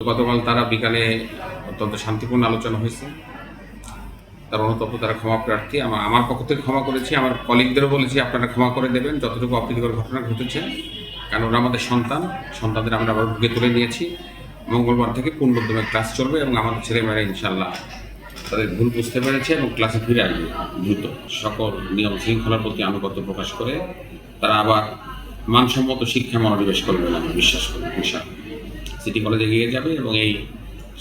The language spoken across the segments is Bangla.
গতকাল তারা বিকালে অত্যন্ত শান্তিপূর্ণ আলোচনা হয়েছে। তার অনুতপ্ত, তারা ক্ষমা প্রার্থী। আমার পক্ষ থেকে ক্ষমা করেছি, আমার কলিগদেরও বলেছি আপনারা ক্ষমা করে দেবেন যতটুকু অপ্রীতিকর ঘটনা ঘটেছে, কারণ ওরা আমাদের সন্তানদের আমরা আবার বুকে তুলে নিয়েছি। মঙ্গলবার থেকে পূর্ণোদ্যমে ক্লাস চলবে এবং আমাদের ছেলেমেয়েরা ইনশাল্লাহ তাদের ভুল বুঝতে পেরেছে এবং ক্লাসে ফিরে আসবে দ্রুত। সকল নিয়ম শৃঙ্খলার প্রতি আনুগত্য প্রকাশ করে তারা আবার মানসম্মত শিক্ষা মনোনিবেশ করবে বলে আমি বিশ্বাস করি। ইনশাল্লাহ সিটি কলেজে এগিয়ে যাবে এবং এই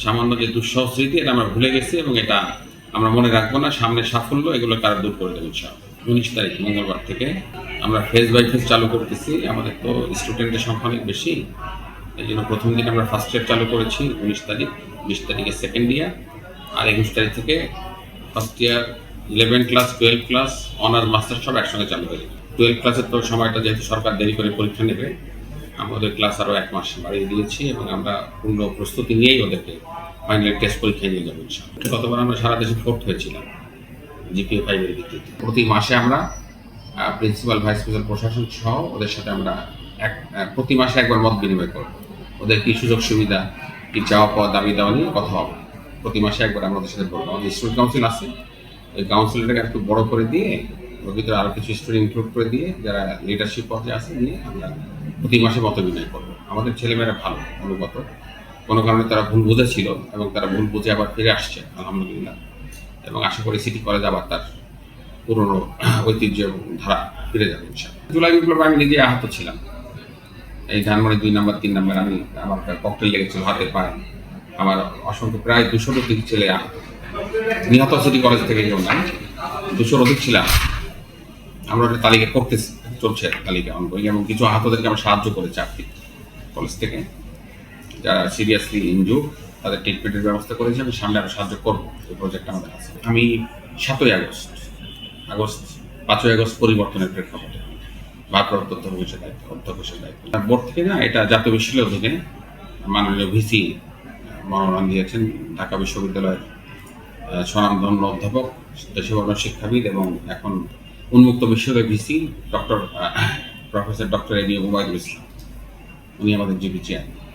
সামান্য যে দুঃসহ স্মৃতি এটা আমরা ভুলে গেছি এবং এটা আমরা মনে রাখবো না। সামনের সাফল্য এগুলো তারা দূর করে দেবে ইনশাআল্লাহ। 19 তারিখ মঙ্গলবার থেকে আমরা ফেজ বাই ফেজ চালু করতেছি। আমাদের তো স্টুডেন্টের সংখ্যা অনেক বেশি, এই জন্য প্রথম দিন আমরা ফার্স্ট ইয়ার চালু করেছি 19 তারিখ, 20 তারিখে সেকেন্ড ইয়ার, আর 21 তারিখ থেকে first year 11 class 12 class honours master সব একসঙ্গে চালু হয়ে যাবে। 12 ক্লাসের তো সময়টা যেহেতু সরকার দেরি করে পরীক্ষা নেবে, আমাদের ক্লাস আরও 1 মাস বাড়িয়ে দিয়েছি এবং আমরা পূর্ণ প্রস্তুতি নিয়েই ওদেরকে ফাইনাল টেস্ট পরীক্ষায় নিয়ে যাবো ইনশাআল্লাহ। গতবার আমরা সারা দেশে 4th হয়েছিলাম জিপিএ 5 এর ভিত্তিতে। প্রতি মাসে আমরা প্রিন্সিপাল ভাইস প্রিন্সিপাল প্রশাসন সহ ওদের সাথে আমরা প্রতি মাসে একবার মত বিনিময় করব। ওদের কি সুযোগ সুবিধা, কি চাওয়া পাওয়া, দাবি দেওয়া নিয়ে কথা হবে। প্রতি মাসে একবার আমরা ওদের সাথে বলবো। আমাদের স্টুডেন্ট কাউন্সিল আছে, ওই কাউন্সিলটাকে একটু বড় করে দিয়ে ওর ভিতরে আরও কিছু স্টুডেন্ট ইনক্লুড করে দিয়ে যারা লিডারশিপ পর্যায়ে আছে নিয়ে আমরা প্রতি মাসে মত বিনিময় করবো। আমাদের ছেলেমেয়েরা ভালো, অনুগত, কোনো কারণে তারা ভুল বুঝেছিল এবং তারা ভুল বুঝে আবার ফিরে আসছে আলহামদুলিল্লাহ, এবং আশা করি সিটি কলেজ আবার তার পুরনো ঐতিহ্য এবং ধারা ফিরে যাবে ইনশাআল্লাহ। জুলাই বিপ্লবে আমি নিজে আহত ছিলাম। এই ধানমন্ডি 2 নম্বর 3 নম্বর আমার ককটেল লেগেছিল হাতে পায়ে। আমার অসংখ্য প্রায় 200 অধিক ছেলে আহত, নিহত সিটি কলেজ থেকে কেউ নাই, 200 অধিক ছিলাম। আমরা একটা তালিকা করতেছি, চলছে তালিকা অনগোয়িং, এবং কিছু আহতদেরকে আমরা সাহায্য করেছি আর্থিক কলেজ থেকে, যারা সিরিয়াসলি ইনজুর তাদের ট্রিটমেন্টের ব্যবস্থা করেছি। আমি সামনে আরও সাহায্য করবো, এই প্রজেক্ট আমাদের আছে। আমি 5ই আগস্ট পরিবর্তনের প্রেক্ষাপটে ভারপ্রাপ্ত অধ্যক্ষ হিসেবে দায়িত্ব। বোর্ড থেকে না, এটা জাতীয় বিশ্ববিদ্যালয়ের অধীনে মাননীয় ভিসি মনোনয়ন দিয়েছেন, ঢাকা বিশ্ববিদ্যালয়ের স্বনামধন্য অধ্যাপক, দেশবর্ণ শিক্ষাবিদ এবং এখন উন্মুক্ত বিশ্ববিদ্যালয়ের VC professor doctor A B M Obaidul Islam, উনি আমাদের জিপি চেয়ারম্যান।